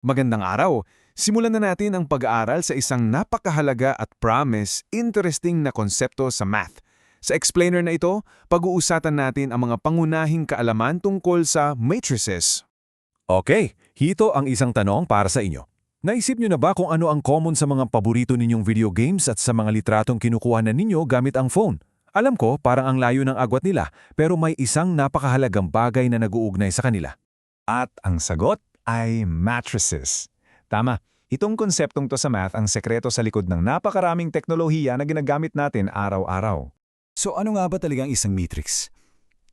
Magandang araw! Simulan na natin ang pag-aaral sa isang napakahalaga at interesting na konsepto sa math. Sa explainer na ito, pag-uusapan natin ang mga pangunahing kaalaman tungkol sa matrices. Okay, hito ang isang tanong para sa inyo. Naisip niyo na ba kung ano ang common sa mga paborito ninyong video games at sa mga litratong kinukuha na ninyo gamit ang phone? Alam ko, parang ang layo ng agwat nila, pero may isang napakahalagang bagay na nag-uugnay sa kanila. At ang sagot ay matrices. Tama, itong konseptong to sa math ang sekreto sa likod ng napakaraming teknolohiya na ginagamit natin araw-araw. So ano nga ba talagang isang matrix?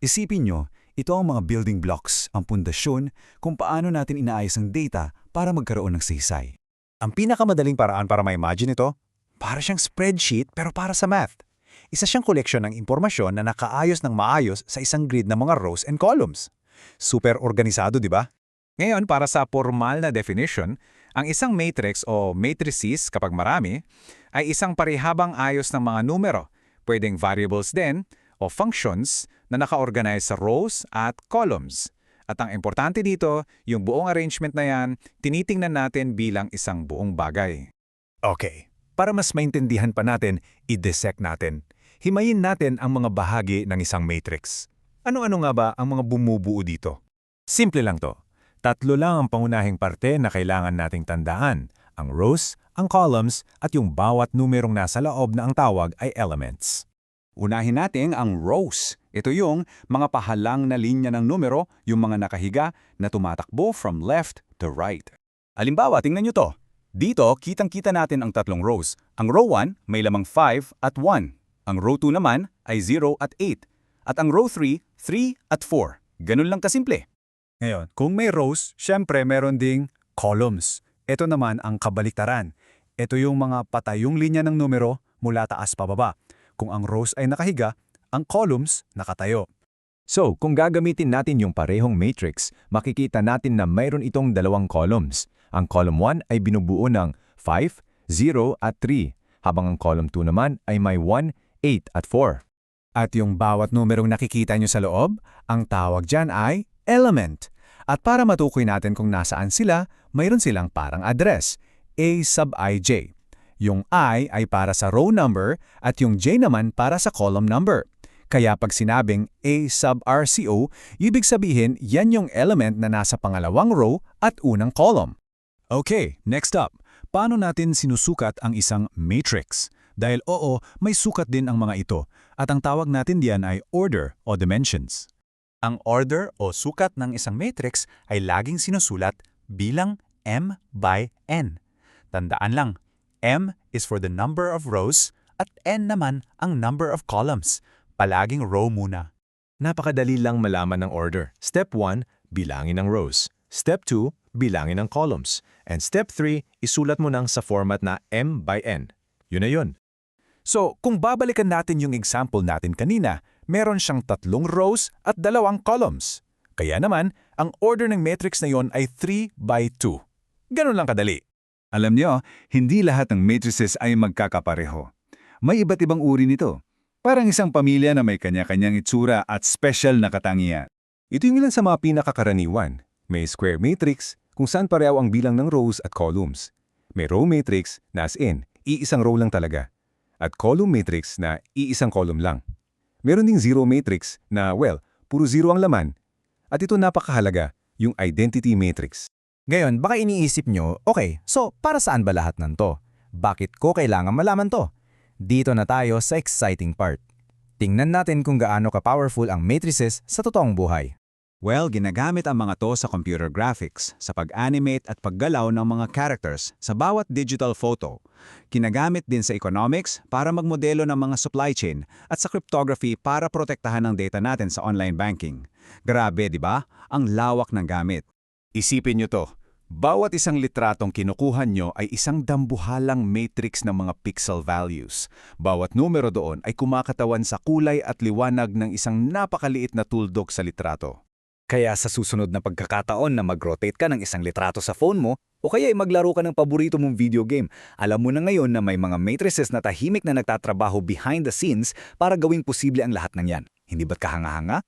Isipin nyo, ito ang mga building blocks, ang pundasyon kung paano natin inaayos ang data para magkaroon ng saysay. Ang pinakamadaling paraan para ma-imagine ito, para siyang spreadsheet pero para sa math. Isa siyang koleksyon ng impormasyon na nakaayos ng maayos sa isang grid ng mga rows and columns. Super organisado, di ba? Ngayon, para sa formal na definition, ang isang matrix o matrices kapag marami ay isang parihabang ayos ng mga numero, pwedeng variables din o functions na naka-organize sa rows at columns. At ang importante dito, yung buong arrangement na yan, tinitingnan natin bilang isang buong bagay. Okay, para mas maintindihan pa natin, i-dissect natin. Himayin natin ang mga bahagi ng isang matrix. Ano-ano nga ba ang mga bumubuo dito? Simple lang to. Tatlo lang ang pangunahing parte na kailangan nating tandaan. Ang rows, ang columns, at yung bawat numerong nasa loob na ang tawag ay elements. Unahin natin ang rows. Ito yung mga pahalang na linya ng numero, yung mga nakahiga na tumatakbo from left to right. Halimbawa, tingnan nyo to. Dito, kitang-kita natin ang tatlong rows. Ang row 1 may lamang 5 at 1. Ang row 2 naman ay 0 at 8. At ang row 3, 3 at 4. Ganun lang kasimple. Ngayon, kung may rows, syempre meron ding columns. Ito naman ang kabaliktaran. Ito yung mga patayong linya ng numero mula taas pababa. Kung ang rows ay nakahiga, ang columns nakatayo. So, kung gagamitin natin yung parehong matrix, makikita natin na mayroon itong dalawang columns. Ang column 1 ay binubuo ng 5, 0 at 3, habang ang column 2 naman ay may 1, 8 at 4. At yung bawat numerong nakikita nyo sa loob, ang tawag dyan ay element. At para matukoy natin kung nasaan sila, mayroon silang parang address, A sub ij. Yung I ay para sa row number at yung J naman para sa column number. Kaya pag sinabing A sub RCO, ibig sabihin yan yung element na nasa pangalawang row at unang column. Okay, next up. Paano natin sinusukat ang isang matrix? Dahil oo, may sukat din ang mga ito at ang tawag natin diyan ay order o dimensions. Ang order o sukat ng isang matrix ay laging sinusulat bilang m by n. Tandaan lang, m is for the number of rows at n naman ang number of columns. Palaging row muna. Napakadali lang malaman ng order. Step 1, bilangin ang rows. Step 2, bilangin ang columns. And step 3, isulat mo nang sa format na m by n. Yun na yun. So, kung babalikan natin yung example natin kanina, meron siyang 3 rows at 2 columns. Kaya naman, ang order ng matrix na yon ay 3 by 2. Ganun lang kadali. Alam nyo, hindi lahat ng matrices ay magkakapareho. May iba't ibang uri nito. Parang isang pamilya na may kanya-kanyang itsura at special na katangian. Ito yung ilan sa mga pinakakaraniwan. May square matrix, kung saan pareho ang bilang ng rows at columns. May row matrix na as in, iisang row lang talaga. At column matrix na iisang column lang. Meron ding zero matrix na, well, puro zero ang laman. At ito napakahalaga, yung identity matrix. Ngayon, baka iniisip nyo, okay, so para saan ba lahat ng to? Bakit ko kailangan malaman to? Dito na tayo sa exciting part. Tingnan natin kung gaano ka-powerful ang matrices sa totoong buhay. Well, ginagamit ang mga to sa computer graphics, sa pag-animate at paggalaw ng mga characters sa bawat digital photo. Ginagamit din sa economics para magmodelo ng mga supply chain at sa cryptography para protektahan ang data natin sa online banking. Grabe, di ba? Ang lawak ng gamit. Isipin nyo to. Bawat isang litratong kinukuha nyo ay isang dambuhalang matrix ng mga pixel values. Bawat numero doon ay kumakatawan sa kulay at liwanag ng isang napakaliit na tuldok sa litrato. Kaya sa susunod na pagkakataon na mag-rotate ka ng isang litrato sa phone mo, o kaya ay maglaro ka ng paborito mong video game, alam mo na ngayon na may mga matrices na tahimik na nagtatrabaho behind the scenes para gawing posible ang lahat ng yan. Hindi ba't kahanga-hanga?